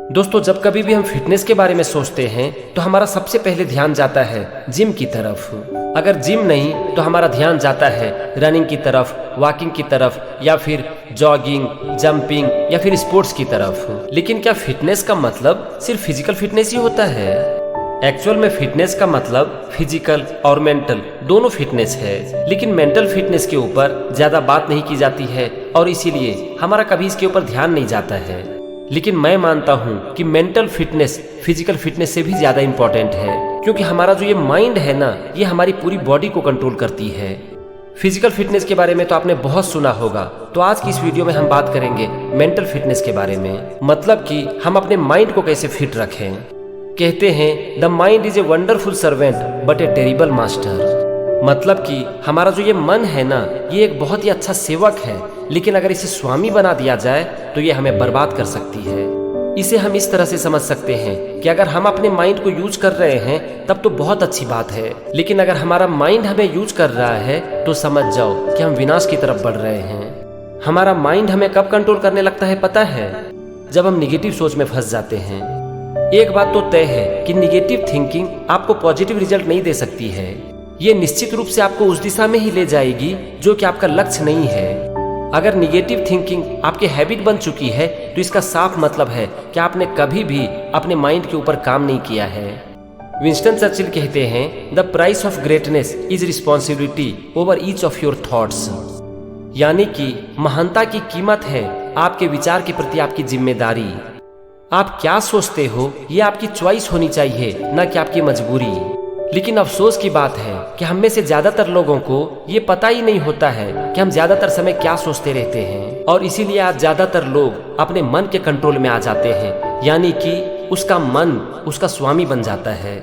दोस्तों, जब कभी भी हम फिटनेस के बारे में सोचते हैं तो हमारा सबसे पहले ध्यान जाता है जिम की तरफ। अगर जिम नहीं तो हमारा ध्यान जाता है रनिंग की तरफ, वॉकिंग की तरफ, या फिर जॉगिंग, जंपिंग या फिर स्पोर्ट्स की तरफ। लेकिन क्या फिटनेस का मतलब सिर्फ फिजिकल फिटनेस ही होता है? एक्चुअल में फिटनेस का मतलब फिजिकल और मेंटल दोनों फिटनेस है, लेकिन मेंटल फिटनेस के ऊपर ज्यादा बात नहीं की जाती है और इसीलिए हमारा कभी इसके ऊपर ध्यान नहीं जाता है। लेकिन मैं मानता हूँ कि मेंटल फिटनेस फिजिकल फिटनेस से भी ज्यादा इम्पोर्टेंट है, क्योंकि हमारा जो ये माइंड है ना, ये हमारी पूरी बॉडी को कंट्रोल करती है। फिजिकल फिटनेस के बारे में तो आपने बहुत सुना होगा, तो आज की इस वीडियो में हम बात करेंगे मेंटल फिटनेस के बारे में, मतलब कि हम अपने माइंड को कैसे फिट रखें। कहते हैं the mind is a wonderful servant but A terrible master. मतलब कि हमारा जो ये मन है ना, ये एक बहुत ही अच्छा सेवक है, लेकिन अगर इसे स्वामी बना दिया जाए तो ये हमें बर्बाद कर सकती है। इसे हम इस तरह से समझ सकते हैं कि अगर हम अपने माइंड को यूज कर रहे हैं तब तो बहुत अच्छी बात है, लेकिन अगर हमारा माइंड हमें यूज कर रहा है तो समझ जाओ कि हम विनाश की तरफ बढ़ रहे हैं। हमारा माइंड हमें कब कंट्रोल करने लगता है पता है? जब हम निगेटिव सोच में फंस जाते हैं। एक बात तो तय है कि निगेटिव थिंकिंग आपको पॉजिटिव रिजल्ट नहीं दे सकती है। ये निश्चित रूप से आपको उस दिशा में ही ले जाएगी जो कि आपका लक्ष्य नहीं है। अगर निगेटिव थिंकिंग आपकी हैबिट बन चुकी है तो इसका साफ मतलब है कि आपने कभी भी अपने माइंड के ऊपर काम नहीं किया है। विंस्टन चर्चिल कहते हैं the price of greatness is responsibility over each of your thoughts. यानी कि महानता की कीमत है आपके विचार के प्रति आपकी जिम्मेदारी। आप क्या सोचते हो ये आपकी चॉइस होनी चाहिए, न कि आपकी मजबूरी। लेकिन अफसोस की बात है कि हम में से ज्यादातर लोगों को ये पता ही नहीं होता है कि हम ज्यादातर समय क्या सोचते रहते हैं, और इसीलिए आज ज्यादातर लोग अपने मन के कंट्रोल में आ जाते हैं, यानी कि उसका मन उसका स्वामी बन जाता है।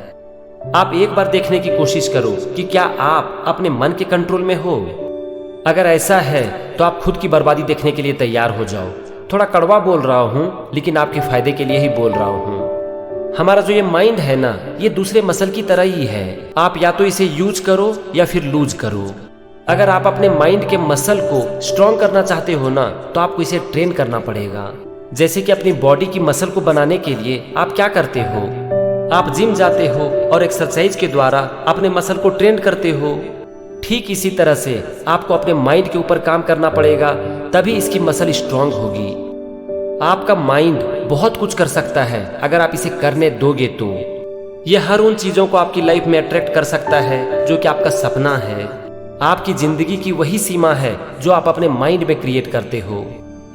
आप एक बार देखने की कोशिश करो कि क्या आप अपने मन के कंट्रोल में हो। अगर ऐसा है तो आप खुद की बर्बादी देखने के लिए तैयार हो जाओ। थोड़ा कड़वा बोल रहा हूँ, लेकिन आपके फायदे के लिए ही बोल रहा हूँ। हमारा जो ये माइंड है ना, ये दूसरे मसल की तरह ही है। आप या तो इसे यूज करो या फिर लूज करो। अगर आप अपने माइंड के मसल को स्ट्रॉन्ग करना चाहते हो ना, तो आपको इसे ट्रेन करना पड़ेगा। जैसे कि अपनी बॉडी की मसल को बनाने के लिए आप क्या करते हो? आप जिम जाते हो और एक्सरसाइज के द्वारा अपने मसल को ट्रेन करते हो। ठीक इसी तरह से आपको अपने माइंड के ऊपर काम करना पड़ेगा, तभी इसकी मसल स्ट्रांग होगी। आपका माइंड बहुत कुछ कर सकता है अगर आप इसे करने दोगे तो। यह हर उन चीजों को आपकी लाइफ में अट्रैक्ट कर सकता है जो कि आपका सपना है। आपकी जिंदगी की वही सीमा है जो आप अपने माइंड में क्रिएट करते हो।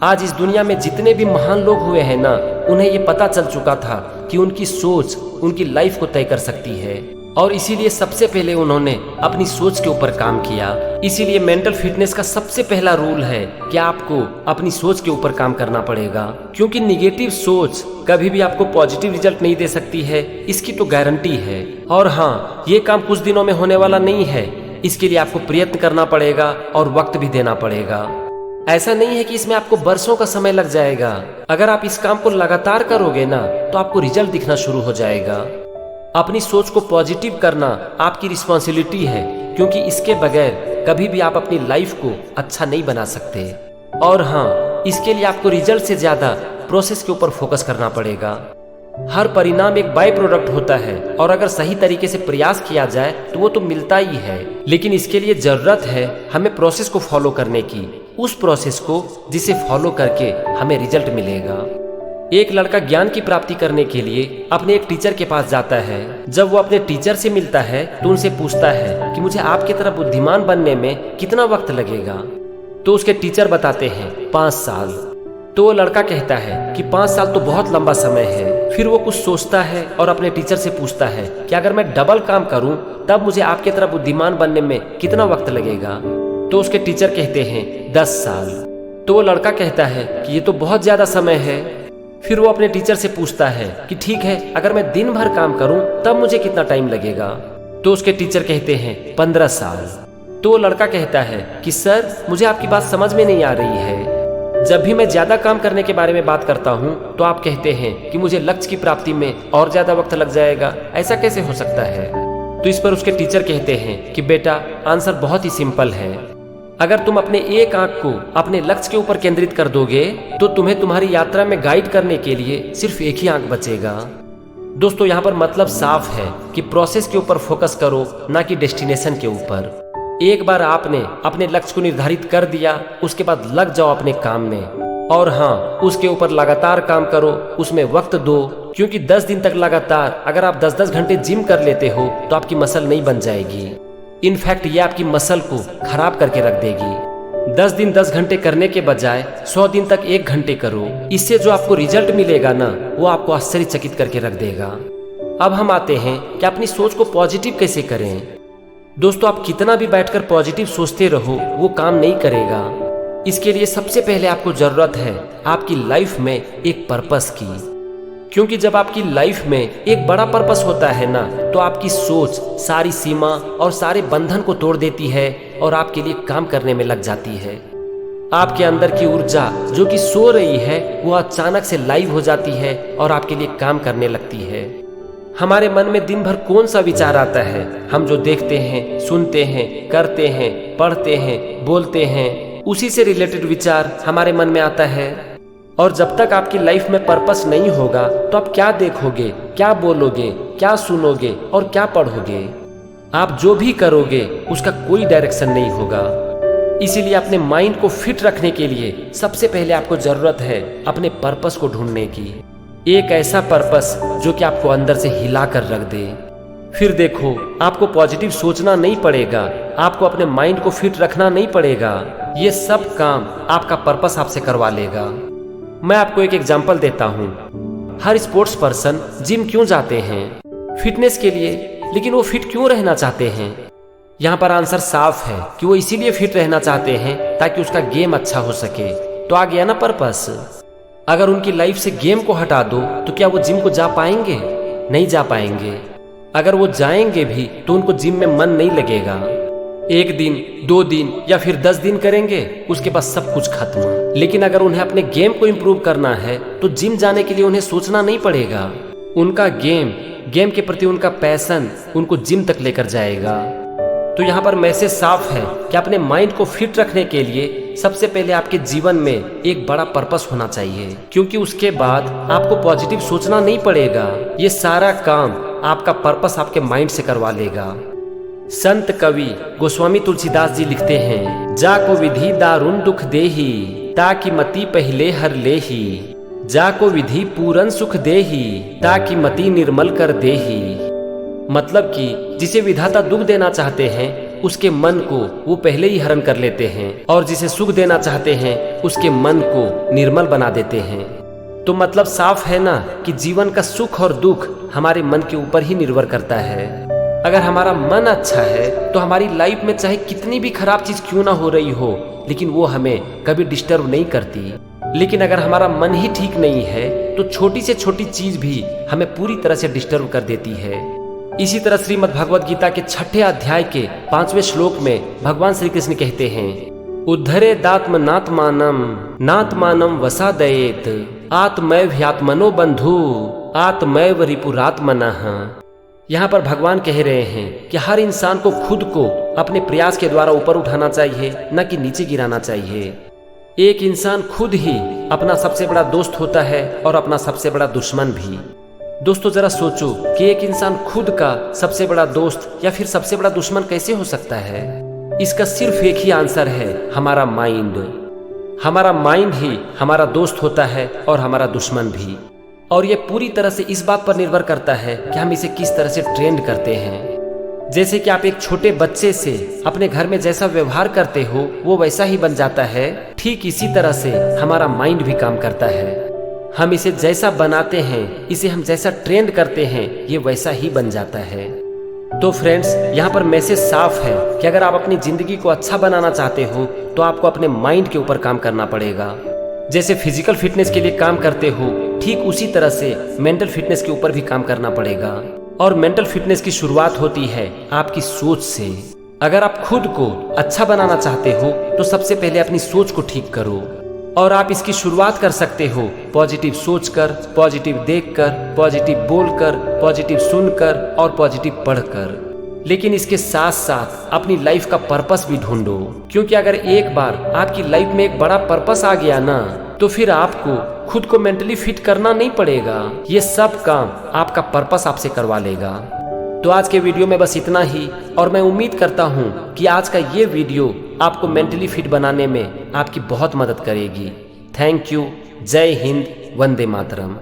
आज इस दुनिया में जितने भी महान लोग हुए हैं ना, उन्हें ये पता चल चुका था कि उनकी सोच उनकी लाइफ को तय कर सकती है, और इसीलिए सबसे पहले उन्होंने अपनी सोच के ऊपर काम किया। इसीलिए मेंटल फिटनेस का सबसे पहला रूल है कि आपको अपनी सोच के ऊपर काम करना पड़ेगा, क्योंकि निगेटिव सोच कभी भी आपको पॉजिटिव रिजल्ट नहीं दे सकती है, इसकी तो गारंटी है। और हाँ, ये काम कुछ दिनों में होने वाला नहीं है, इसके लिए आपको प्रयत्न करना पड़ेगा और वक्त भी देना पड़ेगा। ऐसा नहीं है कि इसमें आपको बरसों का समय लग जाएगा। अगर आप इस काम को लगातार करोगे ना, तो आपको रिजल्ट दिखना शुरू हो जाएगा। अपनी सोच को पॉजिटिव करना आपकी रिस्पॉन्सिबिलिटी है, क्योंकि इसके बगैर कभी भी आप अपनी लाइफ को अच्छा नहीं बना सकते। और हाँ, इसके लिए आपको रिजल्ट से ज्यादा प्रोसेस के ऊपर फोकस करना पड़ेगा। हर परिणाम एक बाय प्रोडक्ट होता है, और अगर सही तरीके से प्रयास किया जाए तो वो तो मिलता ही है, लेकिन इसके लिए जरूरत है हमें प्रोसेस को फॉलो करने की, उस प्रोसेस को जिसे फॉलो करके हमें रिजल्ट मिलेगा। एक लड़का ज्ञान की प्राप्ति करने के लिए अपने एक टीचर के पास जाता है। जब वो अपने टीचर से मिलता है तो उनसे पूछता है कि मुझे आपकी तरह बुद्धिमान बनने में कितना वक्त लगेगा। तो उसके टीचर बताते हैं 5 साल। तो वो लड़का कहता है कि 5 साल तो बहुत लंबा समय है। फिर वो कुछ सोचता है और अपने टीचर से पूछता है कि अगर मैं डबल काम करूं तब मुझे आपकी तरह बुद्धिमान बनने में कितना वक्त लगेगा। तो उसके टीचर कहते हैं 10 साल। तो वो लड़का कहता है कि ये तो बहुत ज्यादा समय है। फिर वो अपने टीचर से पूछता है कि ठीक है, अगर मैं दिन भर काम करूं तब मुझे कितना टाइम लगेगा। तो उसके टीचर कहते हैं 15 साल। तो वो लड़का कहता है कि सर, मुझे आपकी बात समझ में नहीं आ रही है। जब भी मैं ज्यादा काम करने के बारे में बात करता हूं तो आप कहते हैं कि मुझे लक्ष्य की प्राप्ति में और ज्यादा वक्त लग जाएगा। ऐसा कैसे हो सकता है? तो इस पर उसके टीचर कहते हैं कि बेटा, आंसर बहुत ही सिंपल है। अगर तुम अपने एक आंख को अपने लक्ष्य के ऊपर केंद्रित कर दोगे तो तुम्हें तुम्हारी यात्रा में गाइड करने के लिए सिर्फ एक ही आंख बचेगा। दोस्तों, यहाँ पर मतलब साफ है कि प्रोसेस के ऊपर फोकस करो, ना कि डेस्टिनेशन के ऊपर। एक बार आपने अपने लक्ष्य को निर्धारित कर दिया, उसके बाद लग जाओ अपने काम में। और हाँ, उसके ऊपर लगातार काम करो, उसमें वक्त दो, क्योंकि 10 दिन तक लगातार अगर आप 10-10 घंटे जिम कर लेते हो तो आपकी मसल नहीं बन जाएगी। इनफैक्ट ये आपकी मसल को खराब करके रख देगी। 10 दिन 10 घंटे करने के बजाय 100 दिन तक 1 घंटे करो। इससे जो आपको रिजल्ट मिलेगा ना, वो आपको आश्चर्यचकित करके रख देगा। अब हम आते हैं कि अपनी सोच को पॉजिटिव कैसे करें। दोस्तों, आप कितना भी बैठकर पॉजिटिव सोचते रहो, वो काम नहीं करेगा। इसके लिए सबसे पहले आपको जरूरत है आपकी लाइफ में एक पर्पस की। क्योंकि जब आपकी लाइफ में एक बड़ा पर्पस होता है ना, तो आपकी सोच सारी सीमा और सारे बंधन को तोड़ देती है और आपके लिए काम करने में लग जाती है। आपके अंदर की ऊर्जा जो कि सो रही है, वो अचानक से लाइव हो जाती है और आपके लिए काम करने लगती है। हमारे मन में दिन भर कौन सा विचार आता है? हम जो देखते हैं, सुनते हैं, करते हैं, पढ़ते हैं, बोलते हैं, उसी से रिलेटेड विचार हमारे मन में आता है। और जब तक आपकी लाइफ में पर्पस नहीं होगा तो आप क्या देखोगे, क्या बोलोगे, क्या सुनोगे और क्या पढ़ोगे? आप जो भी करोगे उसका कोई डायरेक्शन नहीं होगा। इसीलिए अपने माइंड को फिट रखने के लिए सबसे पहले आपको जरूरत है अपने पर्पस को ढूंढने की। एक ऐसा पर्पस जो कि आपको अंदर से हिला कर रख दे। फिर देखो, आपको पॉजिटिव सोचना नहीं पड़ेगा, आपको अपने माइंड को फिट रखना नहीं पड़ेगा। ये सब काम आपका पर्पस आपसे करवा लेगा। मैं आपको एक एग्जांपल देता हूँ। हर स्पोर्ट्स पर्सन जिम क्यों जाते हैं? फिटनेस के लिए। लेकिन वो फिट क्यों रहना चाहते हैं? यहाँ पर आंसर साफ है कि वो इसीलिए फिट रहना चाहते हैं ताकि उसका गेम अच्छा हो सके। तो आ गया ना पर्पस। अगर उनकी लाइफ से गेम को हटा दो तो क्या वो जिम को जा पाएंगे? नहीं जा पाएंगे। अगर वो जाएंगे भी तो उनको जिम में मन नहीं लगेगा। 1 दिन, 2 दिन या फिर 10 दिन करेंगे, उसके बाद सब कुछ खत्म। लेकिन अगर उन्हें अपने गेम को इम्प्रूव करना है तो जिम जाने के लिए उन्हें सोचना नहीं पड़ेगा। उनका गेम के प्रति उनका पैशन उनको जिम तक लेकर जाएगा। तो यहाँ पर मैसेज साफ है कि अपने माइंड को फिट रखने के लिए सबसे पहले आपके जीवन में एक बड़ा पर्पस होना चाहिए, क्योंकि उसके बाद आपको पॉजिटिव सोचना नहीं पड़ेगा। ये सारा काम आपका पर्पस आपके माइंड से करवा लेगा। संत कवि गोस्वामी तुलसीदास जी लिखते हैं, जाको विधि दारुण दुख देही, ताकि मति पहले हर लेही। जाको विधि पूरन सुख देही, ताकि मति निर्मल कर देही। मतलब कि जिसे विधाता दुख देना चाहते हैं, उसके मन को वो पहले ही हरण कर लेते हैं, और जिसे सुख देना चाहते हैं, उसके मन को निर्मल बना देते हैं। तो मतलब साफ है ना कि जीवन का सुख और दुख हमारे मन के ऊपर ही निर्भर करता है। अगर हमारा मन अच्छा है तो हमारी लाइफ में चाहे कितनी भी खराब चीज क्यों ना हो रही हो, लेकिन वो हमें कभी डिस्टर्ब नहीं करती। लेकिन अगर हमारा मन ही ठीक नहीं है तो छोटी से छोटी चीज भी हमें पूरी तरह से डिस्टर्ब कर देती है। इसी तरह श्रीमद् भगवद गीता के 6ठे अध्याय के 5वें श्लोक में भगवान श्री कृष्ण कहते हैं, उद्धरे दात्म नात्मानम वसादयेत, आत्मैव ह्यात्मनो बंधु, आत्मैव रिपुरात्मनः। यहाँ पर भगवान कह रहे हैं कि हर इंसान को खुद को अपने प्रयास के द्वारा ऊपर उठाना चाहिए, न कि नीचे गिराना चाहिए। एक इंसान खुद ही अपना सबसे बड़ा दोस्त होता है और अपना सबसे बड़ा दुश्मन भी। दोस्तों, जरा सोचो कि एक इंसान खुद का सबसे बड़ा दोस्त या फिर सबसे बड़ा दुश्मन कैसे हो सकता है? इसका सिर्फ एक ही आंसर है, हमारा माइंड। हमारा माइंड ही हमारा दोस्त होता है और हमारा दुश्मन भी। और ये पूरी तरह से इस बात पर निर्भर करता है कि हम इसे किस तरह से ट्रेंड करते हैं। जैसे कि आप एक छोटे बच्चे से अपने घर में जैसा व्यवहार करते हो वो वैसा ही बन जाता है, ठीक इसी तरह से हमारा माइंड भी काम करता है। हम इसे जैसा बनाते हैं, इसे हम जैसा ट्रेंड करते हैं, ये वैसा ही बन जाता है। तो फ्रेंड्स, यहाँ पर मैसेज साफ है कि अगर आप अपनी जिंदगी को अच्छा बनाना चाहते हो तो आपको अपने माइंड के ऊपर काम करना पड़ेगा। जैसे फिजिकल फिटनेस के लिए काम करते हो, ठीक उसी तरह से मेंटल फिटनेस के ऊपर भी काम करना पड़ेगा। और मेंटल फिटनेस की शुरुआत होती है आपकी सोच से। अगर आप खुद को अच्छा बनाना चाहते हो तो सबसे पहले अपनी सोच को ठीक करो। और आप इसकी शुरुआत कर सकते हो पॉजिटिव सोचकर, पॉजिटिव देखकर, पॉजिटिव बोलकर, पॉजिटिव सुनकर और पॉजिटिव पढ़कर। लेकिन इसके साथ साथ अपनी लाइफ का पर्पस भी ढूंढो, क्योंकि अगर एक बार आपकी लाइफ में एक बड़ा पर्पस आ गया ना, तो फिर आपको खुद को मेंटली फिट करना नहीं पड़ेगा। ये सब काम आपका पर्पस आपसे करवा लेगा। तो आज के वीडियो में बस इतना ही, और मैं उम्मीद करता हूँ कि आज का ये वीडियो आपको मेंटली फिट बनाने में आपकी बहुत मदद करेगी। Thank you. जय हिंद, वंदे मातरम।